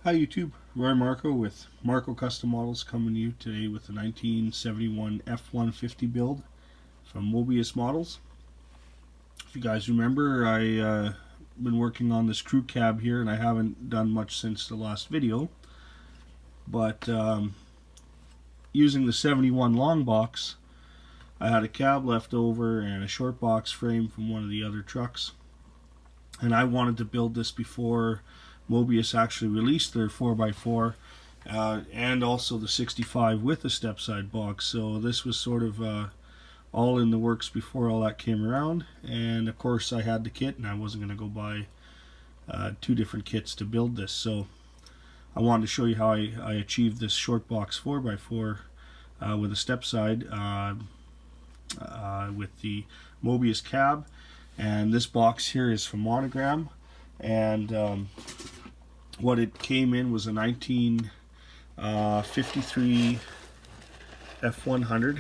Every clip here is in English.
Hi YouTube, Roy Marko with Marko Custom Models coming to you today with the 1971 F-150 build from Moebius Models. If you guys remember, I been working on this crew cab here and I haven't done much since the last video, but using the 71 long box, I had a cab left over and a short box frame from one of the other trucks, and I wanted to build this before Moebius actually released their 4x4 and also the 65 with a step side box. So this was sort of all in the works before all that came around, and of course I had the kit and I wasn't going to go buy two different kits to build this. So I wanted to show you how I achieved this short box 4x4 with a step side with the Moebius cab. And this box here is from Monogram, and what it came in was a 1953 F-100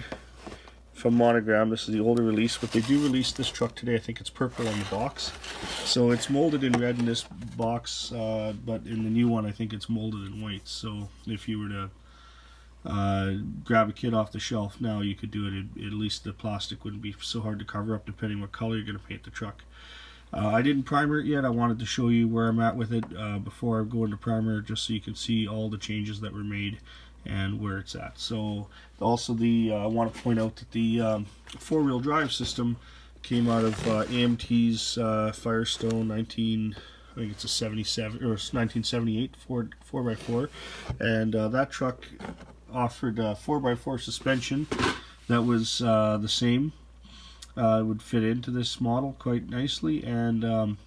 from Monogram. This is the older release, but they do release this truck today. I think it's purple on the box. So it's molded in red in this box, but in the new one I think it's molded in white. So if you were to grab a kit off the shelf now, you could do it. At least the plastic wouldn't be so hard to cover up depending what color you're going to paint the truck. I didn't primer it yet. I wanted to show you where I'm at with it before I go into primer, just so you can see all the changes that were made and where it's at. So also I want to point out that the four-wheel drive system came out of AMT's Firestone I think it's a 77 or 1978 Ford 4x4, and that truck offered a 4x4 suspension that was the same. It would fit into this model quite nicely, and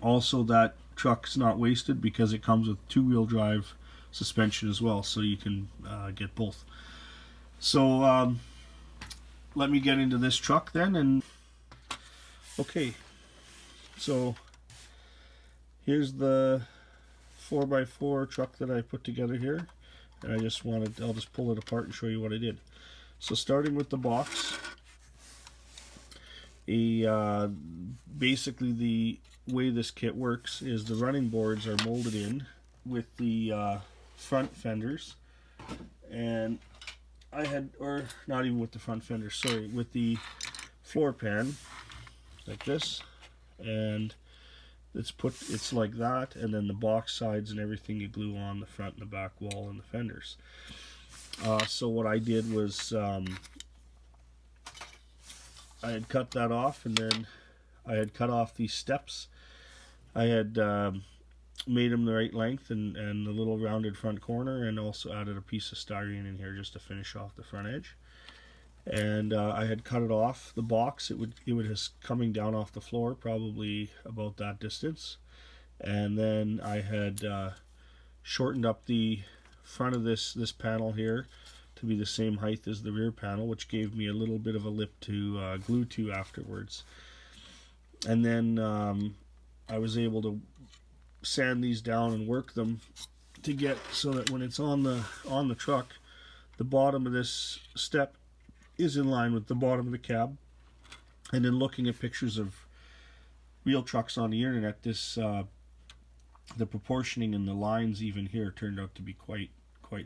also that truck's not wasted because it comes with two-wheel drive suspension as well, so you can get both. So let me get into this truck then. And okay, so here's the 4x4 truck that I put together here, and I'll just pull it apart and show you what I did. So starting with the box, basically the way this kit works is the running boards are molded in with the front fenders, and or not even with the front fenders, sorry, with the floor pan like this, and it's like that, and then the box sides and everything you glue on the front and the back wall and the fenders. So what I did was I had cut that off, and then I had cut off these steps. I had made them the right length and the little rounded front corner, and also added a piece of styrene in here just to finish off the front edge. And I had cut it off the box. It would coming down off the floor, probably about that distance. And then I had shortened up the front of this panel here to be the same height as the rear panel, which gave me a little bit of a lip to glue to afterwards. And then I was able to sand these down and work them to get so that when it's on the truck, the bottom of this step is in line with the bottom of the cab. And then looking at pictures of real trucks on the internet, the proportioning and the lines even here turned out to be quite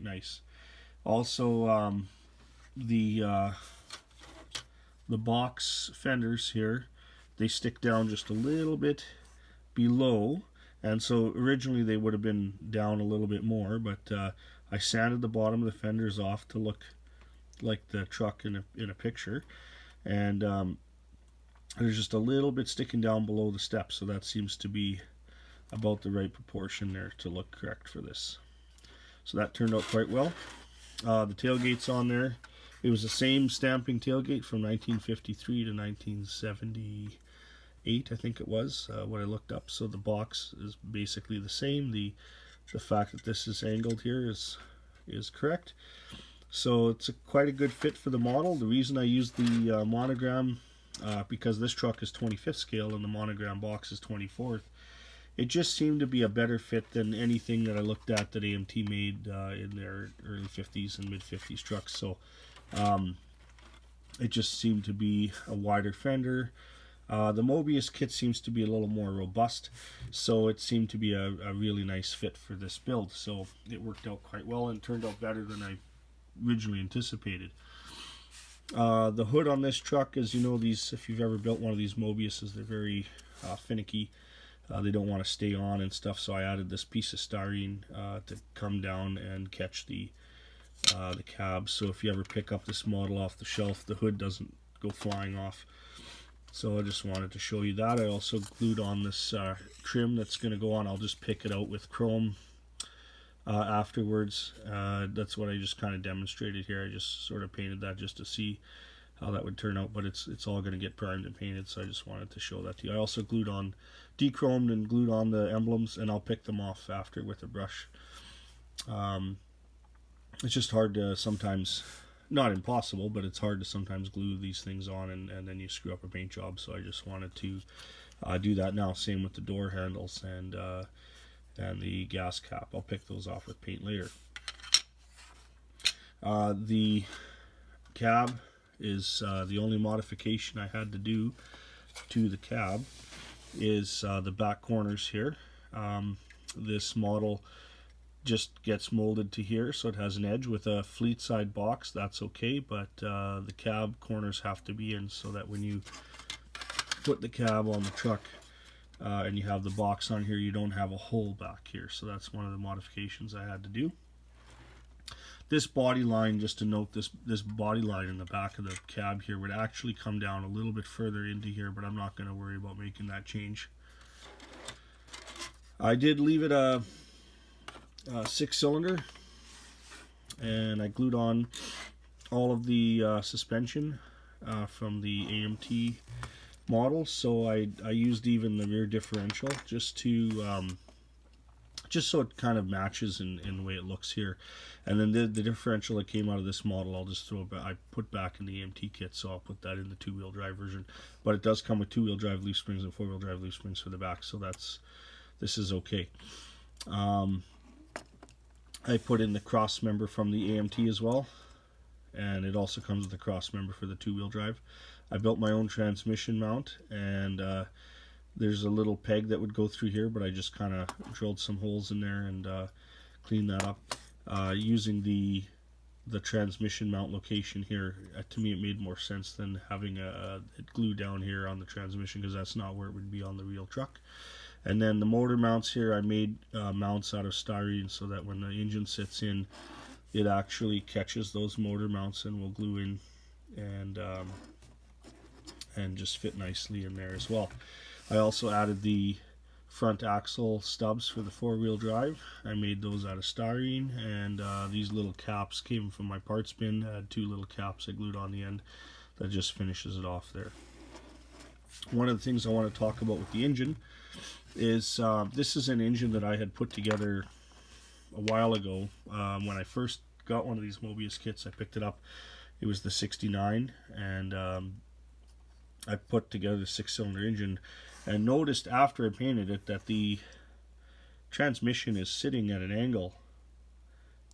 nice. Also, the box fenders here, they stick down just a little bit below, and so originally they would have been down a little bit more, but I sanded the bottom of the fenders off to look like the truck in a picture, and there's just a little bit sticking down below the step, so that seems to be about the right proportion there to look correct for this. So that turned out quite well. The tailgate's on there. It was the same stamping tailgate from 1953 to 1978, I think it was, what I looked up. So the box is basically the same. The fact that this is angled here is correct. So it's quite a good fit for the model. The reason I used the Monogram, because this truck is 25th scale and the Monogram box is 24th, it just seemed to be a better fit than anything that I looked at that AMT made in their early 50s and mid 50s trucks. So it just seemed to be a wider fender, The Moebius kit seems to be a little more robust, so it seemed to be a really nice fit for this build. So it worked out quite well and turned out better than I originally anticipated. The hood on this truck, as you know, these, if you've ever built one of these Moebiuses, they're very finicky. They don't want to stay on and stuff, so I added this piece of styrene to come down and catch the cab. So if you ever pick up this model off the shelf, the hood doesn't go flying off. So I just wanted to show you that. I also glued on this trim that's going to go on. I'll just pick it out with chrome afterwards. That's what I just kind of demonstrated here. I just sort of painted that just to see how that would turn out, but it's all going to get primed and painted, so I just wanted to show that to you. I also glued on, dechromed and glued on the emblems, and I'll pick them off after with a brush. It's just hard to sometimes, not impossible, but it's hard to sometimes glue these things on and then you screw up a paint job, so I just wanted to do that now. Same with the door handles and the gas cap. I'll pick those off with paint later. The cab is the only modification I had to do to the cab is the back corners here. This model just gets molded to here, so it has an edge. With a fleet side box, that's okay, but the cab corners have to be in, so that when you put the cab on the truck and you have the box on here, you don't have a hole back here. So that's one of the modifications I had to do. This body line, just to note, this body line in the back of the cab here would actually come down a little bit further into here, but I'm not going to worry about making that change. I did leave it a 6-cylinder, and I glued on all of the suspension from the AMT model. So I used even the rear differential just to just so it kind of matches in the way it looks here. And then the differential that came out of this model, I'll just throw back. I put back in the AMT kit, so I'll put that in the 2-wheel drive version. But it does come with 2-wheel drive leaf springs and 4-wheel drive leaf springs for the back, so this is okay. I put in the cross member from the AMT as well, and it also comes with a cross member for the 2-wheel drive. I built my own transmission mount, and there's a little peg that would go through here, but I just kind of drilled some holes in there and cleaned that up. Using the transmission mount location here, to me it made more sense than having it glued down here on the transmission, because that's not where it would be on the real truck. And then the motor mounts here, I made mounts out of styrene so that when the engine sits in, it actually catches those motor mounts and will glue in and just fit nicely in there as well. I also added the front axle stubs for the 4-wheel drive. I made those out of styrene, and these little caps came from my parts bin. I had 2 little caps I glued on the end that just finishes it off there. One of the things I want to talk about with the engine is this is an engine that I had put together a while ago. When I first got one of these Moebius kits, I picked it up. It was the 69, and I put together the 6-cylinder engine, and noticed after I painted it that the transmission is sitting at an angle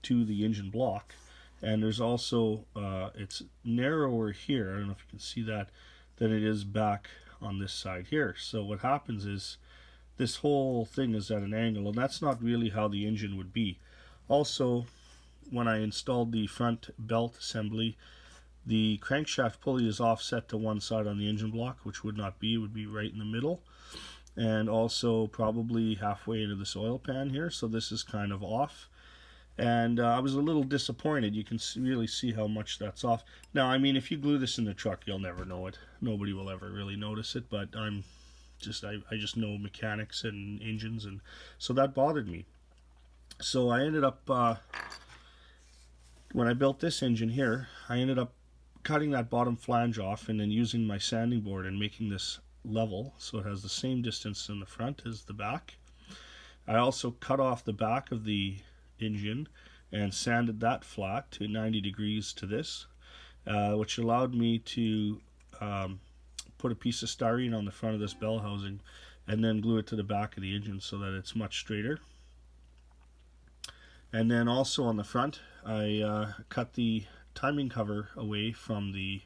to the engine block, and there's also it's narrower here, I don't know if you can see that, than it is back on this side here. So what happens is this whole thing is at an angle, and that's not really how the engine would be. Also, when I installed the front belt assembly, the crankshaft pulley is offset to one side on the engine block, which would not be, it would be right in the middle, and also probably halfway into this oil pan here, so this is kind of off. And I was a little disappointed. You can really see how much that's off. Now, I mean, if you glue this in the truck, you'll never know it. Nobody will ever really notice it, but I just know mechanics and engines, and so that bothered me. So I ended up, when I built this engine here, I ended up cutting that bottom flange off and then using my sanding board and making this level so it has the same distance in the front as the back. I also cut off the back of the engine and sanded that flat to 90 degrees to this, which allowed me to put a piece of styrene on the front of this bell housing and then glue it to the back of the engine so that it's much straighter. And then also on the front, I cut the timing cover away from the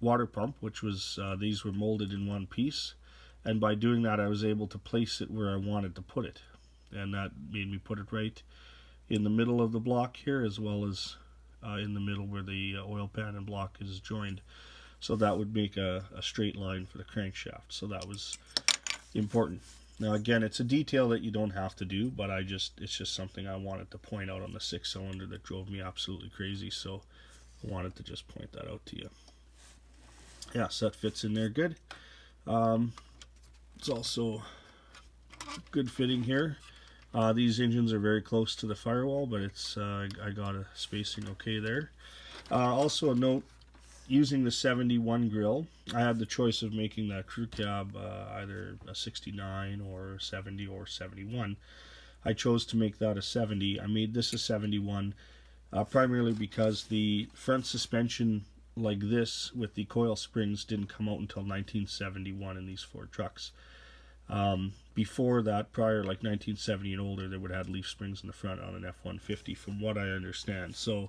water pump, which was these were molded in one piece, and by doing that I was able to place it where I wanted to put it, and that made me put it right in the middle of the block here, as well as in the middle where the oil pan and block is joined. So that would make a straight line for the crankshaft. So that was important. Now again, it's a detail that you don't have to do, but it's just something I wanted to point out on the 6-cylinder that drove me absolutely crazy. So I wanted to just point that out to you. Yeah, so that fits in there good. It's also good fitting here. These engines are very close to the firewall, but it's I got a spacing okay there. Also a note, using the 71 grill, I had the choice of making that crew cab either a 69 or 70 or 71. I chose to make that a 70. I made this a 71 primarily because the front suspension like this with the coil springs didn't come out until 1971 in these Ford trucks. Before that, prior like 1970 and older, they would have had leaf springs in the front on an F-150 from what I understand. So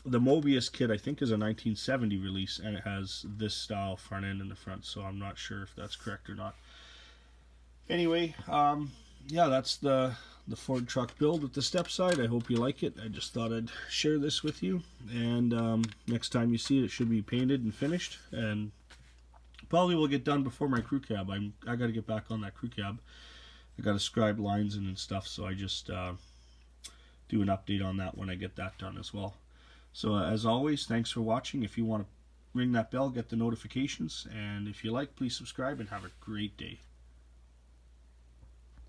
the Moebius kit I think is a 1970 release, and it has this style front end in the front, so I'm not sure if that's correct or not. Anyway, yeah, that's the Ford truck build with the step side. I hope you like it. I just thought I'd share this with you, and next time you see it, it should be painted and finished, and probably will get done before my crew cab. I got to get back on that crew cab. I got to scribe lines in and stuff, so I just do an update on that when I get that done as well. So as always, thanks for watching. If you want to ring that bell, get the notifications, and if you like, please subscribe and have a great day.